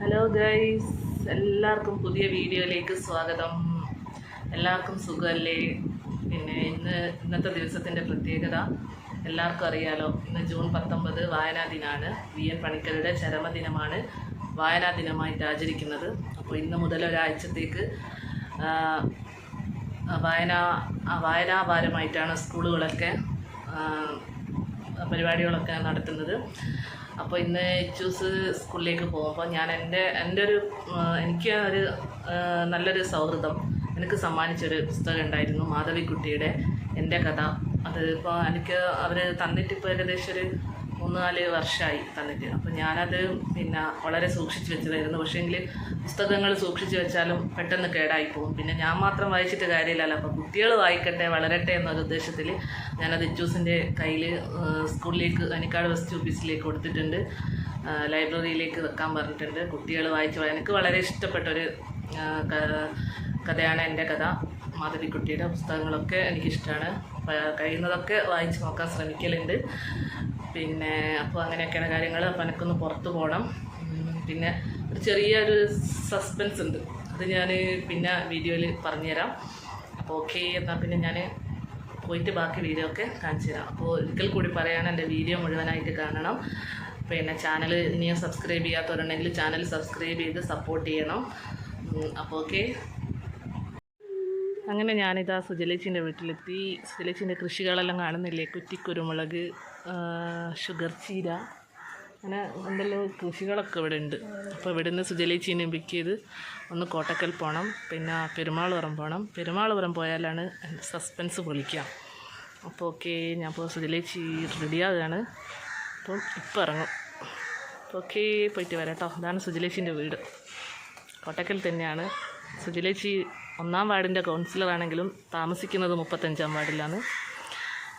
Hello guys, എല്ലാവർക്കും പുതിയ വീഡിയോയിലേക്ക് സ്വാഗതം. എല്ലാവർക്കും സുഖമല്ലേ? പിന്നെ ഇന്നത്തെ ദിവസത്തിൻ്റെ പ്രത്യേകത എല്ലാവർക്കും അറിയാലോ. ഇന്ന് ജൂൺ 19 വായനാ ദിനമാണ്. വി.എൻ. പണിക്കരുടെ ചരമദിനമാണ് വായനാ ദിനമായിട്ട് ആചരിക്കുന്നത്. അപ്പോൾ ഇന്ന് മുതൽ ഒരാഴ്ചത്തേക്ക് വായനാവാരമായിട്ടാണ് സ്കൂളുകളൊക്കെ പരിപാടികളൊക്കെ നടത്തുന്നത്. അപ്പോൾ ഇന്ന് ചൂസ് സ്കൂളിലേക്ക് പോകുമ്പോൾ ഞാൻ എനിക്ക് ഒരു നല്ലൊരു സൗഹൃദം എനിക്ക് സമ്മാനിച്ചൊരു പുസ്തകം ഉണ്ടായിരുന്നു, മാധവിക്കുട്ടിയുടെ എൻ്റെ കഥ. അത് ഇപ്പോൾ എനിക്ക് അവർ തന്നിട്ടിപ്പോൾ ഏകദേശം ഒരു 3-4 വർഷമായി തന്നിട്ട്. അപ്പോൾ ഞാനത് വളരെ സൂക്ഷിച്ച് വെച്ചതായിരുന്നു. പക്ഷേങ്കിൽ പുസ്തകങ്ങൾ സൂക്ഷിച്ച് വെച്ചാലും പെട്ടെന്ന് കേടായിപ്പോവും. പിന്നെ ഞാൻ മാത്രം വായിച്ചിട്ട് കാര്യമില്ലല്ലോ. അപ്പോൾ കുട്ടികൾ വായിക്കട്ടെ, വളരട്ടെ എന്നൊരു ഉദ്ദേശത്തിൽ ഞാനത് ഇച്ചൂസിൻ്റെ കയ്യിൽ സ്കൂളിലേക്ക് അനിക്കാട് വെസ്റ്റ് ഓഫീസിലേക്ക് കൊടുത്തിട്ടുണ്ട്. ലൈബ്രറിയിലേക്ക് വെക്കാൻ പറഞ്ഞിട്ടുണ്ട്. കുട്ടികൾ വായിച്ചു. എനിക്ക് വളരെ ഇഷ്ടപ്പെട്ടൊരു കഥയാണ് എൻ്റെ കഥ. മാധവിക്കുട്ടിയുടെ പുസ്തകങ്ങളൊക്കെ എനിക്കിഷ്ടമാണ്. കഴിയുന്നതൊക്കെ വായിച്ച് നോക്കാൻ ശ്രമിക്കലുണ്ട്. അപ്പോൾ അങ്ങനെയൊക്കെയാണ് കാര്യങ്ങൾ. അപ്പോൾ എനിക്കൊന്ന് പുറത്ത് പോകണം. പിന്നെ ഒരു ചെറിയൊരു സസ്പെൻസ് ഉണ്ട്, അത് ഞാൻ പിന്നെ വീഡിയോയിൽ പറഞ്ഞുതരാം. അപ്പോൾ ഓക്കെ, എന്നാൽ പിന്നെ ഞാൻ പോയിട്ട് ബാക്കി വീഡിയോ ഒക്കെ കാണിച്ചു തരാം. അപ്പോൾ ഒരിക്കൽ കൂടി പറയുകയാണ്, എൻ്റെ വീഡിയോ മുഴുവനായിട്ട് കാണണം. പിന്നെ ചാനൽ ഇനിയും സബ്സ്ക്രൈബ് ചെയ്യാത്തവരുണ്ടെങ്കിൽ ചാനൽ സബ്സ്ക്രൈബ് ചെയ്ത് സപ്പോർട്ട് ചെയ്യണം. അപ്പോൾ ഓക്കെ, അങ്ങനെ ഞാനിതാ സുജലേച്ചിൻ്റെ വീട്ടിലെത്തി. സുജലേച്ചിൻ്റെ കൃഷികളെല്ലാം കാണുന്നില്ലേ? കുറ്റിക്കുരുമുളക്, ഷുഗർ ചീര, അങ്ങനെ എന്തെല്ലാം കൃഷികളൊക്കെ ഇവിടെ ഉണ്ട്. അപ്പോൾ ഇവിടെ നിന്ന് സുജലേച്ചീനെ പിക്ക് ചെയ്ത് ഒന്ന് കോട്ടക്കൽ പോകണം, പിന്നെ പെരുമാളുപുറം പോകണം. പെരുമാളുപുറം പോയാലാണ് സസ്പെൻസ് പൊളിക്കാം. അപ്പോൾ ഓക്കെ, ഞാൻ ഇപ്പോൾ സുജലേച്ചി റെഡിയാവുകയാണ്. അപ്പം ഇപ്പോൾ ഇറങ്ങും. അപ്പോൾ ഓക്കെ, പോയിട്ട് വരാം കേട്ടോ. ഇതാണ് സുജലേച്ചിൻ്റെ വീട്, കോട്ടക്കൽ തന്നെയാണ്. സുജലേച്ചി 1-ാം വാർഡിൻ്റെ കൗൺസിലറാണെങ്കിലും താമസിക്കുന്നത് 35-ാം വാർഡിലാണ്.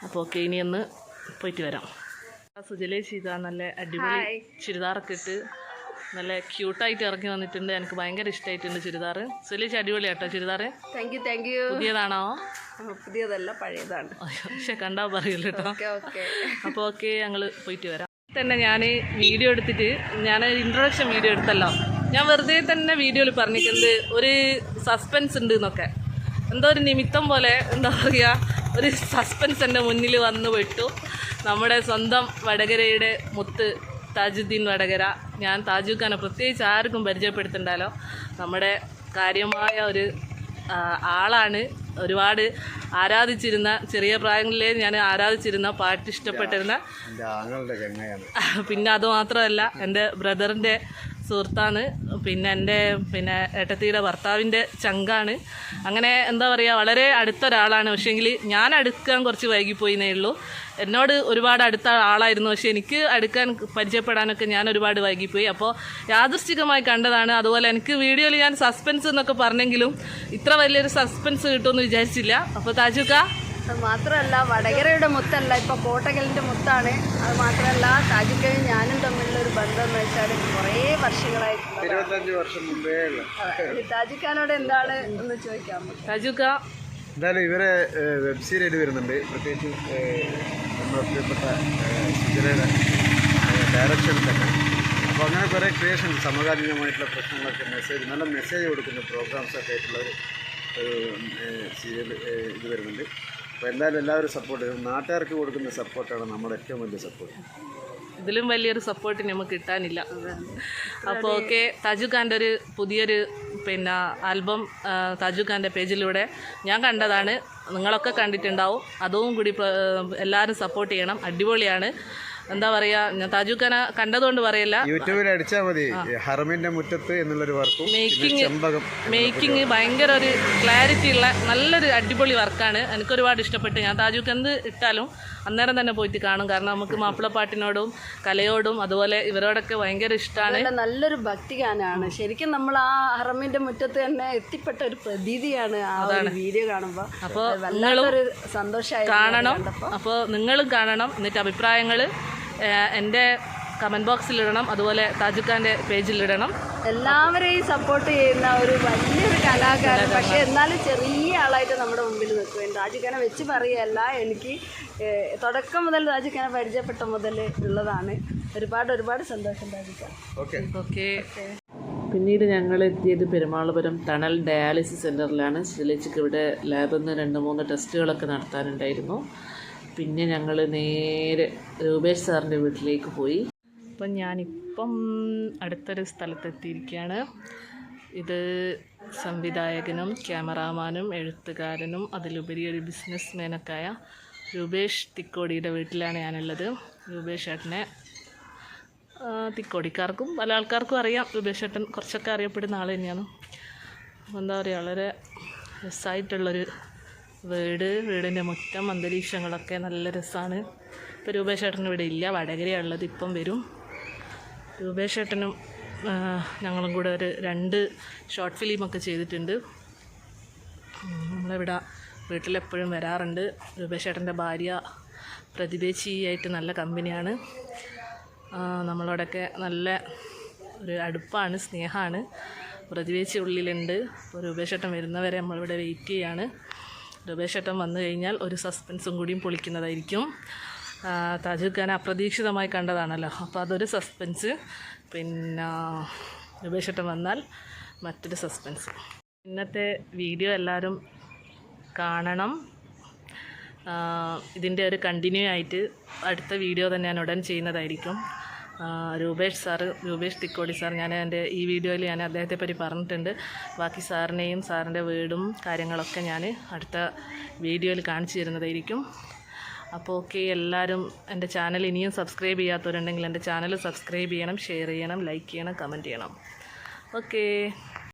അപ്പോൾ ഓക്കെ, ഇനി ഒന്ന് പോയിട്ട് വരാം. സുജലേച്ചി ഇതാ നല്ല അടിപൊളി ചുരിദാറൊക്കെ ഇട്ട് നല്ല ക്യൂട്ടായിട്ട് ഇറങ്ങി വന്നിട്ടുണ്ട്. എനിക്ക് ഭയങ്കര ഇഷ്ടമായിട്ടുണ്ട് ചുരിദാർ. സുജലേച്ചി അടിപൊളിയാട്ടോ ചുരിദാർ. Thank you. പുതിയതാണോ? പുതിയതല്ല, പഴയതാണ്. പക്ഷെ കണ്ടാൽ പറയില്ല കേട്ടോ. അപ്പോൾ ഓക്കെ, ഞങ്ങൾ പോയിട്ട് വരാം. തന്നെ ഞാൻ വീഡിയോ എടുത്തിട്ട് ഞാൻ ഇൻട്രൊഡക്ഷൻ വീഡിയോ എടുത്തല്ലോ. ഞാൻ വെറുതെ തന്നെ വീഡിയോയിൽ പറഞ്ഞിട്ടുണ്ട് ഒരു സസ്പെൻസ് ഉണ്ട് എന്നൊക്കെ. എന്തോ ഒരു നിമിത്തം പോലെ എന്താ പറയുക, ഒരു സസ്പെൻസ് എൻ്റെ മുന്നിൽ വന്ന് പെട്ടു. നമ്മുടെ സ്വന്തം വടകരയുടെ മുത്ത് താജുദ്ദീൻ വടകര. ഞാൻ താജുഖാനെ പ്രത്യേകിച്ച് ആർക്കും പരിചയപ്പെടുത്തണ്ടല്ലോ. നമ്മുടെ കാര്യമായ ഒരു ആളാണ്. ഒരുപാട് ആരാധിച്ചിരുന്ന, ചെറിയ പ്രായങ്ങളിലേ ഞാൻ ആരാധിച്ചിരുന്ന, പാട്ട് ഇഷ്ടപ്പെട്ടിരുന്ന, പിന്നെ അതുമാത്രമല്ല എൻ്റെ ബ്രദറിൻ്റെ സുഹൃത്താണ്, എൻ്റെ ഏട്ടത്തിയുടെ ഭർത്താവിൻ്റെ ചങ്കാണ്. അങ്ങനെ എന്താ പറയുക, വളരെ അടുത്ത ഒരാളാണ്. പക്ഷേങ്കിൽ ഞാൻ അടുക്കാൻ കുറച്ച് വൈകിപ്പോയിന്നേ ഉള്ളൂ. എന്നോട് ഒരുപാട് അടുത്ത ആളായിരുന്നു, പക്ഷേ എനിക്ക് അടുക്കാൻ പരിചയപ്പെടാനൊക്കെ ഞാൻ ഒരുപാട് വൈകിപ്പോയി. അപ്പോൾ യാദൃശ്ചികമായി കണ്ടതാണ്. അതുപോലെ എനിക്ക് വീഡിയോയിൽ ഞാൻ സസ്പെൻസ് എന്നൊക്കെ പറഞ്ഞെങ്കിലും ഇത്ര വലിയൊരു സസ്പെൻസ് കിട്ടുമെന്ന് വിചാരിച്ചില്ല. അപ്പോൾ താജുക്ക, അത് മാത്രമല്ല വടകരയുടെ മുത്തല്ല, ഇപ്പോൾ കോട്ടക്കലിൻ്റെ മുത്താണ്. അത് മാത്രമല്ല താജുക്കയും ഞാനും തമ്മിലുള്ളൊരു ബന്ധം എന്ന് വെച്ചാൽ കുറേ വർഷങ്ങളായിട്ട് 25 വർഷം മുമ്പേ. താജുക്കാനോട് എന്താണ് എന്ന് ചോദിക്കാം. താജുക്ക, എന്തായാലും ഇവരെ വെബ് സീരീസ് വരുന്നുണ്ട്, പ്രത്യേകിച്ച് നമ്മുടെ പ്രിയപ്പെട്ട സുജലയുടെ ഡയറക്ഷനിൽ തന്നെ. അപ്പോൾ അങ്ങനെ കുറേ ക്രിയേഷൻ, സമകാലീനമായിട്ടുള്ള പ്രശ്നങ്ങളൊക്കെ നല്ല മെസ്സേജ് കൊടുക്കുന്ന പ്രോഗ്രാംസൊക്കെ ആയിട്ടുള്ള ഒരു സീരിയൽ ഇത് വരുന്നുണ്ട്. അപ്പോൾ എന്തായാലും എല്ലാവരും സപ്പോർട്ട് ചെയ്യും. നാട്ടുകാർക്ക് കൊടുക്കുന്ന സപ്പോർട്ടാണ് നമ്മുടെ ഏറ്റവും വലിയ സപ്പോർട്ട്. ഇതിലും വലിയൊരു സപ്പോർട്ട് നമുക്ക് കിട്ടാനില്ല. അപ്പോൾ ഓക്കെ, താജുഖാൻ്റെ ഒരു പുതിയൊരു ആൽബം താജുഖാൻ്റെ പേജിലൂടെ ഞാൻ കണ്ടതാണ്. നിങ്ങളൊക്കെ കണ്ടിട്ടുണ്ടാവും. അതും കൂടി എല്ലാവരും സപ്പോർട്ട് ചെയ്യണം. അടിപൊളിയാണ്. എന്താ പറയുക, ഞാൻ താജുഖാനെ കണ്ടതുകൊണ്ട് പറയില്ല, യൂട്യൂബിൽ അടിച്ചാൽ മതി ഹറമിൻ്റെ മുറ്റത്ത് എന്നുള്ളൊരു വർക്കും മേക്കിംഗ് ഭയങ്കര ഒരു ക്ലാരിറ്റി ഉള്ള നല്ലൊരു അടിപൊളി വർക്കാണ്. എനിക്കൊരുപാട് ഇഷ്ടപ്പെട്ടു. ഞാൻ താജുക്ക് എന്ത് ഇട്ടാലും അന്നേരം തന്നെ പോയിട്ട് കാണും. കാരണം നമുക്ക് മാപ്പിളപ്പാട്ടിനോടും കലയോടും അതുപോലെ ഇവരോടൊക്കെ ഭയങ്കര ഇഷ്ടമാണ്. നല്ലൊരു ഭക്തിഗാനാണ്. ശരിക്കും നമ്മൾ ആ ഹറമിൻ്റെ മുറ്റത്ത് തന്നെ എത്തിപ്പെട്ട ഒരു പ്രതീതിയാണ് ആ വീഡിയോ കാണുമ്പോൾ. അപ്പോൾ നല്ലൊരു സന്തോഷമായി കാണണം. അപ്പോൾ നിങ്ങളും കാണണം. എന്നിട്ട് അഭിപ്രായങ്ങൾ എൻ്റെ കമൻറ്റ് ബോക്സിലിടണം, അതുപോലെ താജുഖാൻ്റെ പേജിലിടണം. എല്ലാവരെയും സപ്പോർട്ട് ചെയ്യുന്ന ഒരു വലിയൊരു കലാകാരൻ, പക്ഷേ എന്നാലും ചെറിയ ആളായിട്ട് നമ്മുടെ മുമ്പിൽ നിൽക്കും. താജുഖാനെ വെച്ച് പറയുകയല്ല, എനിക്ക് തുടക്കം മുതൽ താജുഖാനെ പരിചയപ്പെട്ട മുതൽ ഉള്ളതാണ്. ഒരുപാട് സന്തോഷം താജുഖാൻ. ഓക്കെ. പിന്നീട് ഞങ്ങൾ എത്തിയത് പെരുമാളുപുരം ടണൽ ഡയാലിസിസ് സെൻറ്ററിലാണ്. സുജലേച്ചിക്ക് ഇവിടെ ലാബിൽ നിന്ന് 2-3 ടെസ്റ്റുകളൊക്കെ നടത്താനുണ്ടായിരുന്നു. പിന്നെ ഞങ്ങൾ നേരെ രൂപേഷ് സാറിൻ്റെ വീട്ടിലേക്ക് പോയി. അപ്പം ഞാനിപ്പം അടുത്തൊരു സ്ഥലത്തെത്തിയിരിക്കുകയാണ്. ഇത് സംവിധായകനും ക്യാമറാമാനും എഴുത്തുകാരനും അതിലുപരി ഒരു ബിസിനസ് മാനൊക്കെയായ രൂപേഷ് തിക്കോടിയുടെ വീട്ടിലാണ് ഞാനുള്ളത്. രൂപേഷ് ഏട്ടനെ തിക്കോടിക്കാർക്കും പല ആൾക്കാർക്കും അറിയാം. രൂപേഷ് ഏട്ടൻ കുറച്ചൊക്കെ അറിയപ്പെടുന്ന ആൾ തന്നെയാണ്. എന്താ പറയുക, വളരെ രസമായിട്ടുള്ളൊരു വീടിൻ്റെ മുറ്റം അന്തരീക്ഷങ്ങളൊക്കെ നല്ല രസമാണ്. ഇപ്പോൾ രൂപേഷ് ഏട്ടൻ ഇവിടെ ഇല്ല, വടകരയുള്ളത്. ഇപ്പം വരും. രൂപേഷ് ഏട്ടനും ഞങ്ങളും കൂടെ ഒരു 2 ഷോർട്ട് ഫിലിമൊക്കെ ചെയ്തിട്ടുണ്ട്. നമ്മളിവിടെ വീട്ടിലെപ്പോഴും വരാറുണ്ട്. രൂപേഷ് ഏട്ടൻ്റെ ഭാര്യ പ്രതിഭേച്ചിയായിട്ട് നല്ല കമ്പനിയാണ്. നമ്മളോടൊക്കെ നല്ല ഒരു അടുപ്പാണ്, സ്നേഹമാണ്. പ്രതിഭേച്ചി ഉള്ളിലുണ്ട്. അപ്പോൾ രൂപേഷ് ഏട്ടൻ വരുന്നവരെ നമ്മളിവിടെ വെയിറ്റ് ചെയ്യാണ്. രൂപേഷ് ഏട്ടൻ വന്നു കഴിഞ്ഞാൽ ഒരു സസ്പെൻസും കൂടിയും പൊളിക്കുന്നതായിരിക്കും. താജുൽ ഖാൻ അപ്രതീക്ഷിതമായി കണ്ടതാണല്ലോ, അപ്പോൾ അതൊരു സസ്പെൻസ്. പിന്നെ രൂപേഷ് ഏട്ടൻ വന്നാൽ മറ്റൊരു സസ്പെൻസ്. ഇന്നത്തെ വീഡിയോ എല്ലാവരും കാണണം. ഇതിൻ്റെ ഒരു കണ്ടിന്യൂ ആയിട്ട് അടുത്ത വീഡിയോ തന്നെ ഞാൻ ഉടൻ ചെയ്യുന്നതായിരിക്കും. രൂപേഷ് തിക്കോടി സാർ, ഈ വീഡിയോയിൽ ഞാൻ അദ്ദേഹത്തെ പറ്റി പറഞ്ഞിട്ടുണ്ട്. ബാക്കി സാറിനെയും സാറിൻ്റെ വീടും കാര്യങ്ങളൊക്കെ ഞാൻ അടുത്ത വീഡിയോയിൽ കാണിച്ചു തരുന്നതായിരിക്കും. അപ്പോൾ ഓക്കെ, എല്ലാവരും എൻ്റെ ചാനൽ ഇനിയും സബ്സ്ക്രൈബ് ചെയ്യാത്തവരുണ്ടെങ്കിൽ എൻ്റെ ചാനൽ സബ്സ്ക്രൈബ് ചെയ്യണം, ഷെയർ ചെയ്യണം, ലൈക്ക് ചെയ്യണം, കമൻറ്റ് ചെയ്യണം. ഓക്കേ.